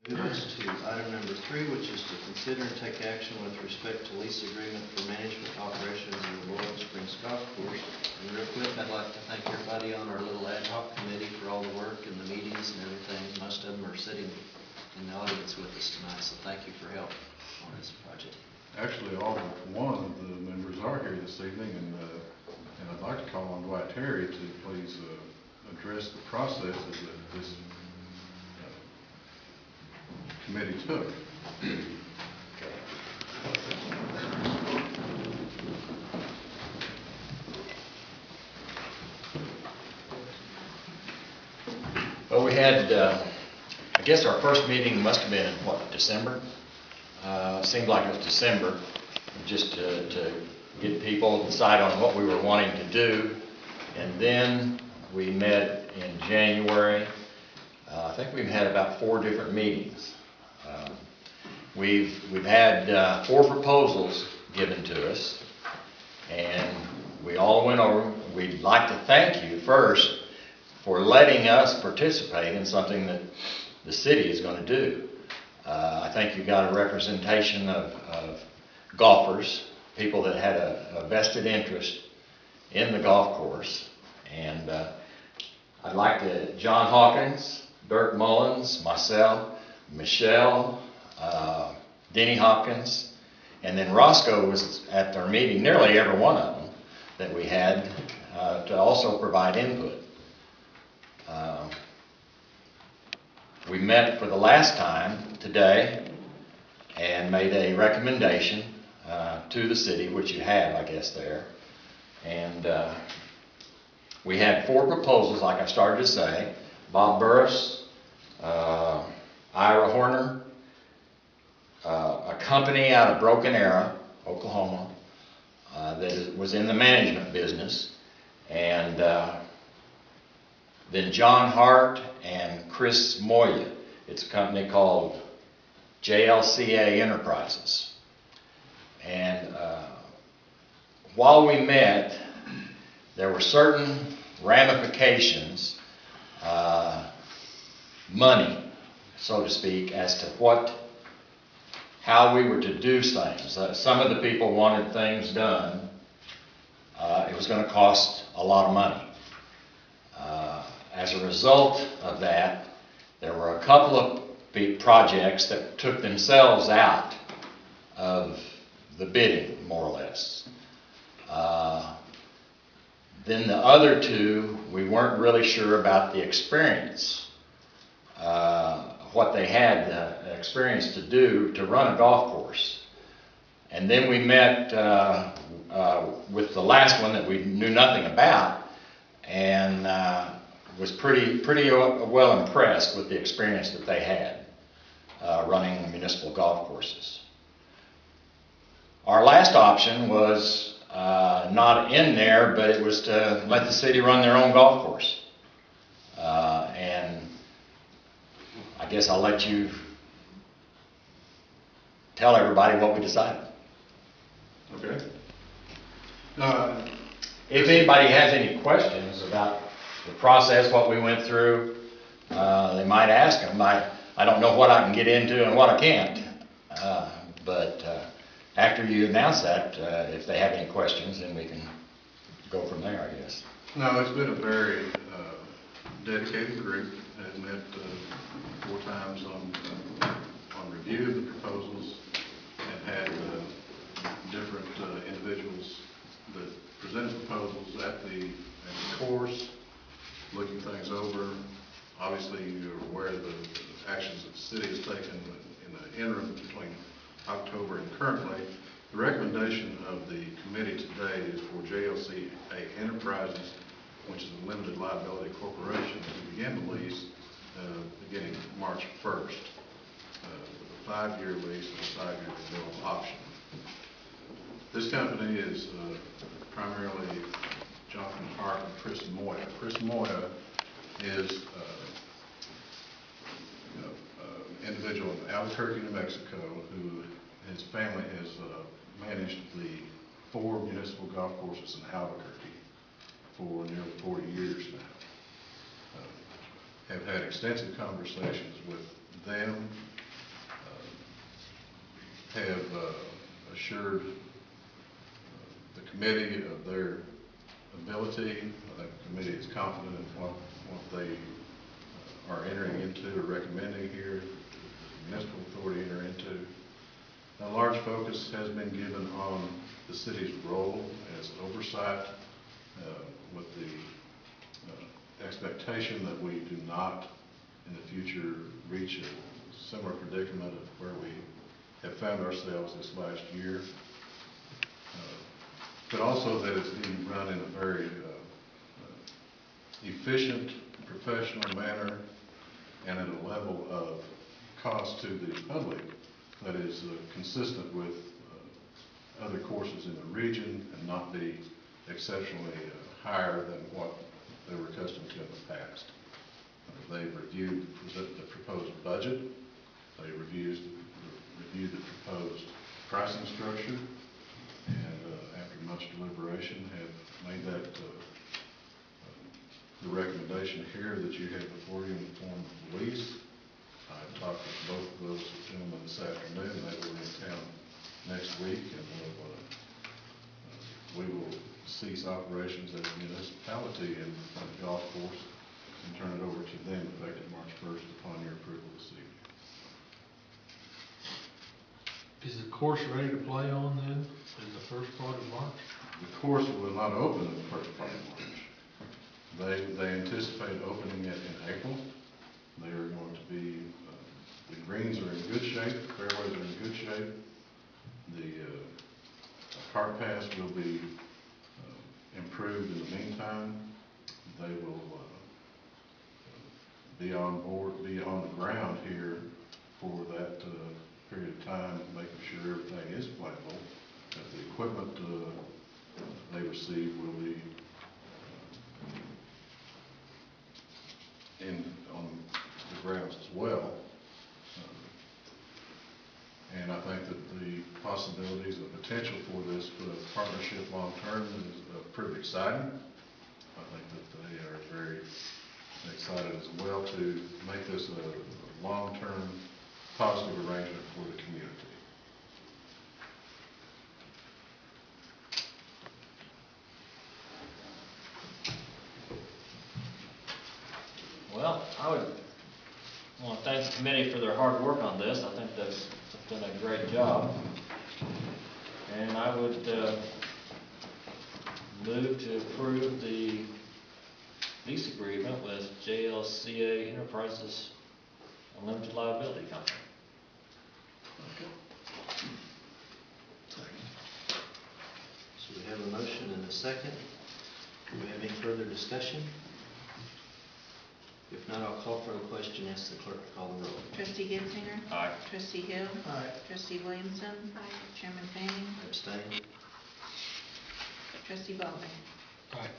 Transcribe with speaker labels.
Speaker 1: Move us to item number 3, which is to consider and take action with respect to lease agreement for management operations of the Boiling Springs Golf Course. And real quick, I'd like to thank everybody on our little ad hoc committee for all the work and the meetings and everything. Most of them are sitting in the audience with us tonight, so thank you for help on this project.
Speaker 2: Actually, all but one of the members are here this evening, and I'd like to call on Dwight Terry to please address the process that this committee took.
Speaker 3: Well, we had, I guess our first meeting must have been, what, December? Seemed like it was December, just to get people to decide on what we were wanting to do. And then we met in January. I think we've had about 4 different meetings. We've had 4 proposals given to us, and we all went over. We'd like to thank you first for letting us participate in something that the city is going to do. I think you got a representation of golfers, people that had a vested interest in the golf course, and I'd like to, John Hawkins, Dirk Mullins, myself, Michelle, Denny Hopkins, and then Roscoe was at our meeting, nearly every one of them that we had, to also provide input. We met for the last time today and made a recommendation to the city, which you have, I guess, there. And we had 4 proposals, like I started to say. Bob Burris, Ira Horner, a company out of Broken Arrow, Oklahoma, that was in the management business, and then John Hart and Chris Moya. It's a company called JLCA Enterprises. And while we met, there were certain ramifications, money, so to speak, as to how we were to do things. Some of the people wanted things done. It was going to cost a lot of money. As a result of that, there were a couple of big projects that took themselves out of the bidding, more or less. Then the other 2, we weren't really sure about the experience, what they had experience to do to run a golf course. And then we met with the last one that we knew nothing about, and was pretty well impressed with the experience that they had running municipal golf courses. Our last option was not in there, but it was to let the city run their own golf course. And I guess I'll let you tell everybody what we decided.
Speaker 2: Okay.
Speaker 3: If anybody has any questions about the process, what we went through, they might ask them. I don't know what I can get into and what I can't. But after you announce that, if they have any questions, then we can go from there, I guess.
Speaker 2: No, it's been a very dedicated group. I've met 4 times on review of the proposals, and had different individuals that presented proposals at the course, looking things over. Obviously, you're aware of the actions that the city has taken in the interim between October and currently. The recommendation of the committee today is for JLCA Enterprises, which is a limited liability corporation, to begin the lease beginning March 1st, with a 5-year lease and a 5-year renewal option. This company is primarily Jonathan Hart and Chris Moya. Chris Moya is an individual in Albuquerque, New Mexico, who his family has managed the 4 municipal golf courses in Albuquerque for nearly 40 years now. Have had extensive conversations with them assured the committee of their ability. I think the committee is confident in what they are entering into or recommending here, the municipal authority enter into. A large focus has been given on the city's role as oversight, with the expectation that we do not in the future reach a similar predicament of where we have found ourselves this last year, but also that it's being run in a very efficient, professional manner and at a level of cost to the public that is consistent with other courses in the region and not be exceptionally higher than what they were accustomed to in the past. They've reviewed the proposed budget. They reviewed the proposed pricing structure, and after much deliberation have made that the recommendation here that you have before you in the form of the lease. I've talked with both of those gentlemen this afternoon. They will be in town next week, and we will cease operations as a municipality in the golf course and turn it over to them effective March 1st upon your approval this evening.
Speaker 4: Is the course ready to play on then, in the first part of March?
Speaker 2: The course will not open in the first part of March. They anticipate opening it in April. They are going to be, the greens are in good shape, the fairways are in good shape. The cart path will be improved in the meantime. They will be on the ground here for that period of time, making sure everything is playable, that the equipment they receive will be on the grounds as well. And I think that the possibilities, the potential for this partnership long term is pretty exciting. I think that they are very excited as well to make this a long-term positive arrangement for the community.
Speaker 5: Well, I would want to thank the committee for their hard work on this. I think they've done a great job. And I would move to approve the lease agreement with JLCA Enterprises Unlimited Liability Company.
Speaker 1: So we have a motion and a second. Do we have any further discussion? If not, I'll call for the question. Ask the clerk to call the roll.
Speaker 6: Trustee Getzinger?
Speaker 5: Aye.
Speaker 6: Trustee Hill?
Speaker 4: Aye.
Speaker 6: Trustee Williamson? Aye. Chairman Fanning?
Speaker 1: Abstain.
Speaker 6: Trustee Ballmer?
Speaker 4: Aye.